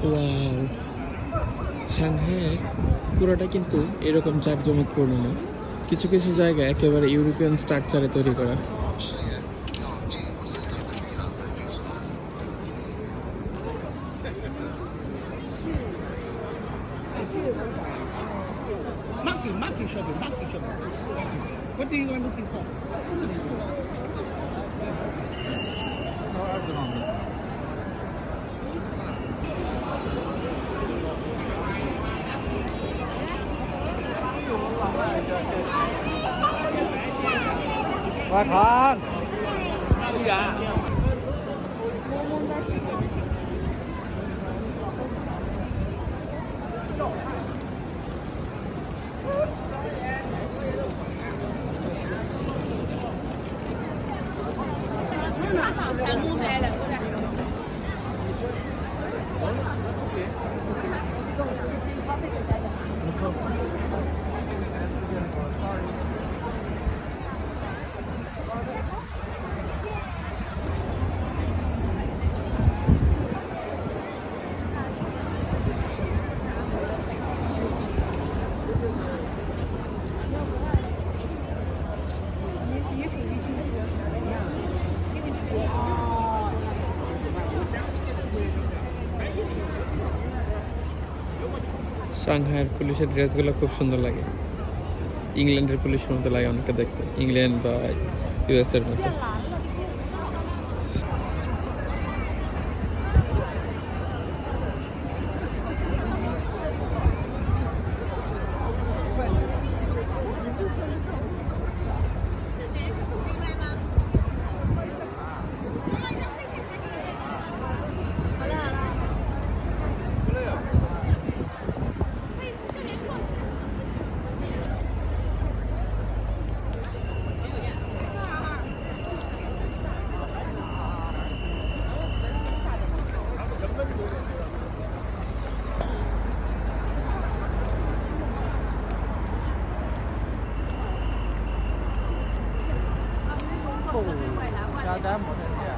Wow, সাংহাইয়ের পুরোটা কিন্তু এরকম জাঁকজমকপূর্ণ না, কিছু কিছু জায়গা একেবারে ইউরোপিয়ান স্ট্রাকচারে তৈরি করা। Monkey shopping, monkey shopping. What do you want looking for? No, I don't know. Vai, Phan. Đi à? সাংহাইয়ের পুলিশের ড্রেসগুলো খুব সুন্দর লাগে, ইংল্যান্ডের পুলিশের মতো লাগে অনেকটা দেখতে, ইংল্যান্ড বা ইউএস এর মতো। Sao đá một anh chị ạ?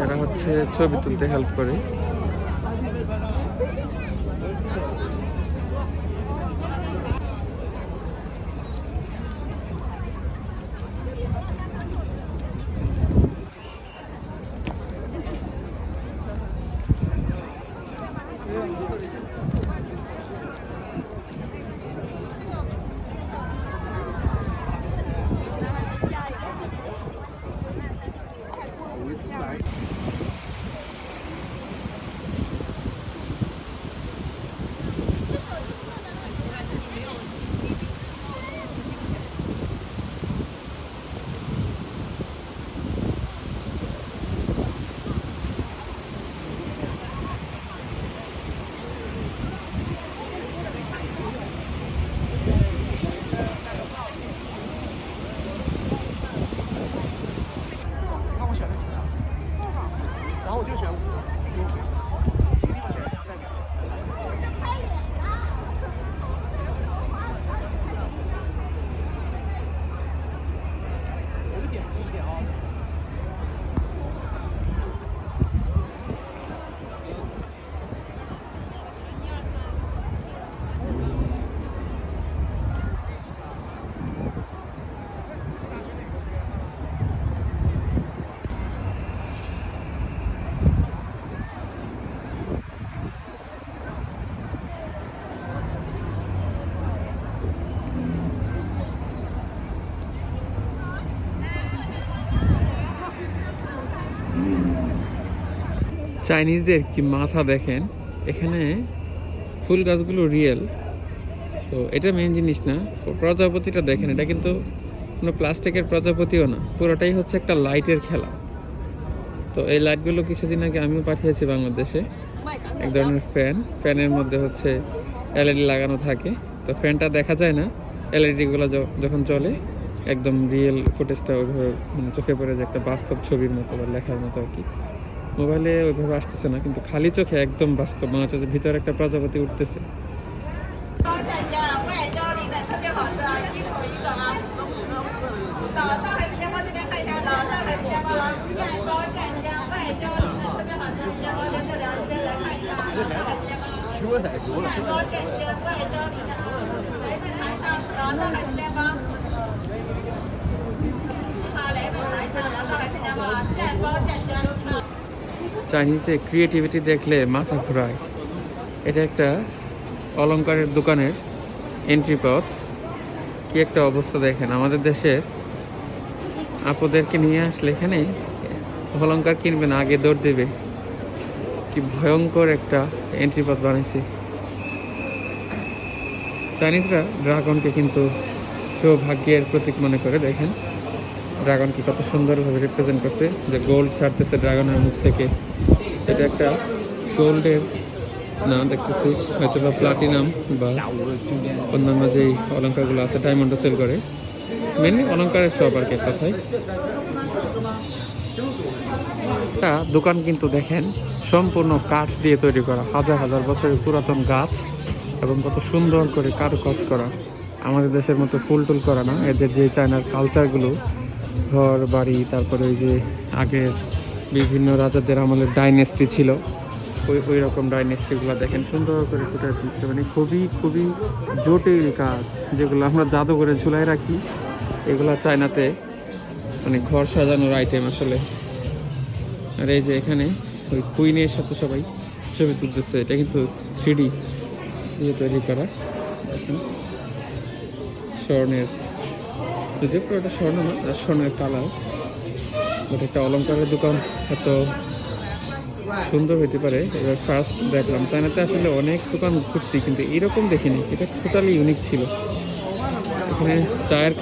এরা হচ্ছে ছবি তুলতে হেল্প করে। চাইনিজদের কি মাথা দেখেন, এখানে ফুল গাছগুলো রিয়েল। তো এটা মেইন জিনিস না, প্রজাপতিটা দেখেন, এটা কিন্তু কোনো প্লাস্টিকের প্রজাপতিও না, পুরোটাই হচ্ছে একটা লাইটের খেলা। তো এই লাইটগুলো কিছুদিন আগে আমিও পাঠিয়েছি বাংলাদেশে, এক ধরনের ফ্যানের মধ্যে হচ্ছে এলইডি লাগানো থাকে। তো ফ্যানটা দেখা যায় না, এলইডিগুলো যখন চলে একদম রিয়েল ফুটেজটা ওইভাবে মানে চোখে পড়ে যে একটা বাস্তব ছবির মতো বা লেখার মতো আর কি। মোবাইলে ওইভাবে আসতেছে না, কিন্তু খালি চোখে একদম বাস্তব মনে হচ্ছে যে ভিতরে একটা প্রজাপতি উঠতেছে। চাইনিজে ক্রিয়েটিভিটি দেখলে মাথা ঘোরায়। এটা একটা অলংকারের দোকানের এন্ট্রি পথ। কি একটা অবস্থা দেখেন, আমাদের দেশের আপুদেরকে নিয়ে আসলে এখানে অলংকার কিনবে না, আগে দৌড় দেবে। কি ভয়ঙ্কর একটা এন্ট্রি পথ বানিয়েছে। চাইনিজরা ড্রাগনকে কিন্তু সৌভাগ্যের প্রতীক মনে করে। দেখেন ড্রাগনকে কত সুন্দরভাবে রিপ্রেজেন্ট করছে, যে গোল্ড ছাড়তেছে ড্রাগনের মুখ থেকে। এটা একটা গোল্ডের না দেখতেছি, হয়তো বা প্লাটিনাম বা অন্যান্য যেই অলংকারগুলো আছে ডায়মন্ডও সেল করে। মেনলি অলংকারের সব আর কি কথায়। দোকান কিন্তু দেখেন সম্পূর্ণ কাঠ দিয়ে তৈরি করা, হাজার হাজার বছরের পুরাতন গাছ এবং কত সুন্দর করে কারুকাজ করা। আমাদের দেশের মতো ফুল টুল করা না, এদের যে চায়নার কালচারগুলো, ঘর বাড়ি, তারপরে ওই যে আগের বিভিন্ন রাজাদের আমলের ডাইনেস্টি ছিল, ওই রকম ডাইনেস্টিগুলো দেখেন সুন্দর করে ফুটে তুলছে। মানে খুবই খুবই জটিল কাজ, যেগুলো আমরা জাদুঘরে ঝুলাই রাখি, এগুলো চায়নাতে মানে ঘর সাজানোর আইটেম আসলে। আর এই যে এখানে ওই কুইনের সাথে সবাই ছবি তুলতেছে, এটা কিন্তু 3D দিয়ে তৈরি করা। দেখেন স্বর্ণের, যদিও পুরোটা স্বর্ণ না, স্বর্ণের কালার। বাট একটা অলংকারের দোকান এত সুন্দর হইতে পারে, এবার ফার্স্ট দেখলাম। চায়নাতে আসলে অনেক দোকান ঘুরছি, কিন্তু এরকম দেখিনি, এটা টোটালি ইউনিক ছিল। এখানে চায়ের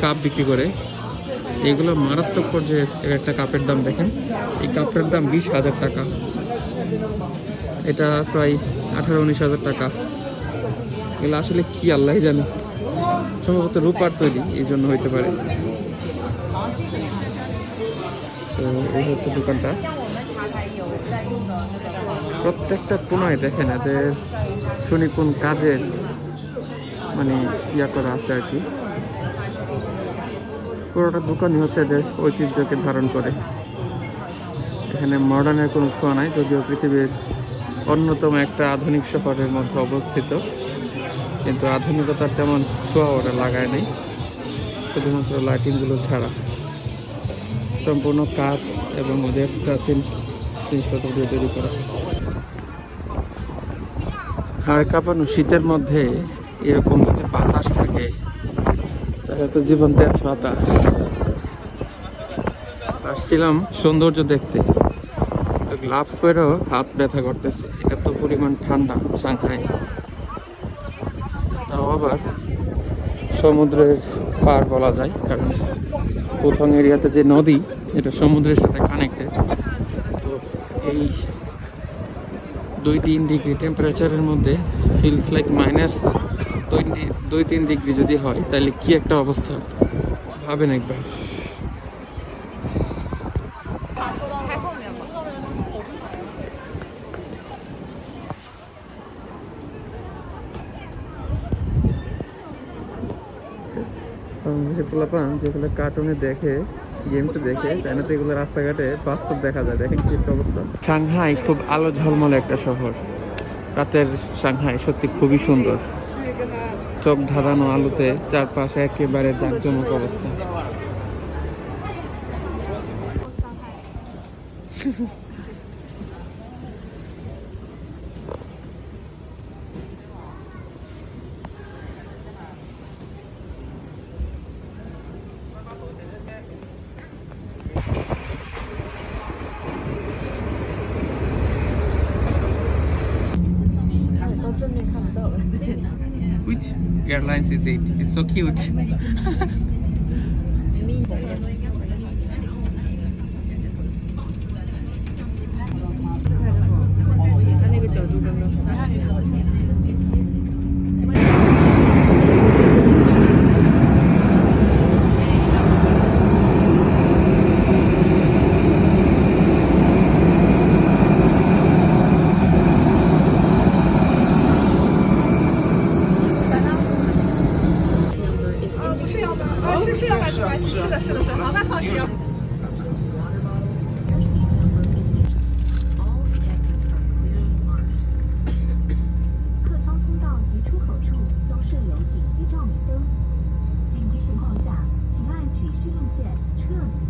কাপ বিক্রি করে, এগুলো মারাত্মক পর্যায়ে। একটা কাপের দাম দেখেন, এই কাপের দাম 20,000 টাকা, এটা প্রায় 18-19 হাজার টাকা। এগুলো আসলে কি আল্লাহ জানে, সম্ভবত রূপার তৈরি, এই জন্য হইতে পারে। তো এই হচ্ছে দোকানটা। প্রত্যেকটা কোনায় দেখেন এদের সুনিপুণ কাজের মানে ইয়া করা আছে আর কি। পুরোটা দোকানই হচ্ছে এদের ঐতিহ্যকে ধারণ করে। এখানে মডার্নের কোনো ছোঁয়া নাই, যদিও পৃথিবীর অন্যতম একটা আধুনিক শহরের মধ্যে অবস্থিত, কিন্তু আধুনিকতার তেমন ছোঁয়া ওরা লাগায় নেই, শুধুমাত্র লাইটিংগুলো ছাড়া। সম্পূর্ণ কাঠ এবং ওদের প্রাচীন জিনিসপত্র দিয়ে তৈরি করা। হাড় কাঁপানো শীতের মধ্যে এরকম যদি বাতাস থাকে তাহলে তো জীবন তেজ পাতা। আসছিলাম সৌন্দর্য দেখতে, তো গ্লাভস পরেও হাত ব্যথা করতেছে, এত পরিমাণ ঠান্ডা সাংহাই। তাও আবার সমুদ্রের পার বলা যায়, কারণ পুথং এরিয়াতে যে নদী এটা সমুদ্রের সাথে কানেক্টেড। তো এই 2-3 ডিগ্রি টেম্পারেচারের মধ্যে ফিলস লাইক -2-3 ডিগ্রি যদি হয় তাহলে কি একটা অবস্থা ভাবেন একবার। যেগুলো কার্টুনে দেখে, গেমসে দেখে, তাই না? তো এগুলো রাস্তাঘাটে বাস্তব দেখা যায়। দেখেন কি একটা অবস্থা। সাংহাই খুব আলো ঝলমলে একটা শহর। রাতের সাংহাই সত্যি খুবই সুন্দর, চোখ ধাঁধানো আলোতে চারপাশে একেবারে জাঁকজমক অবস্থা। Which airlines is it? It's so cute. 它那个角度刚刚好。不是要买，是要买是买，是的，是的，是的，好，那放心。 客舱通道及出口处都设有紧急照明灯。紧急情况下，请按指示路线撤离。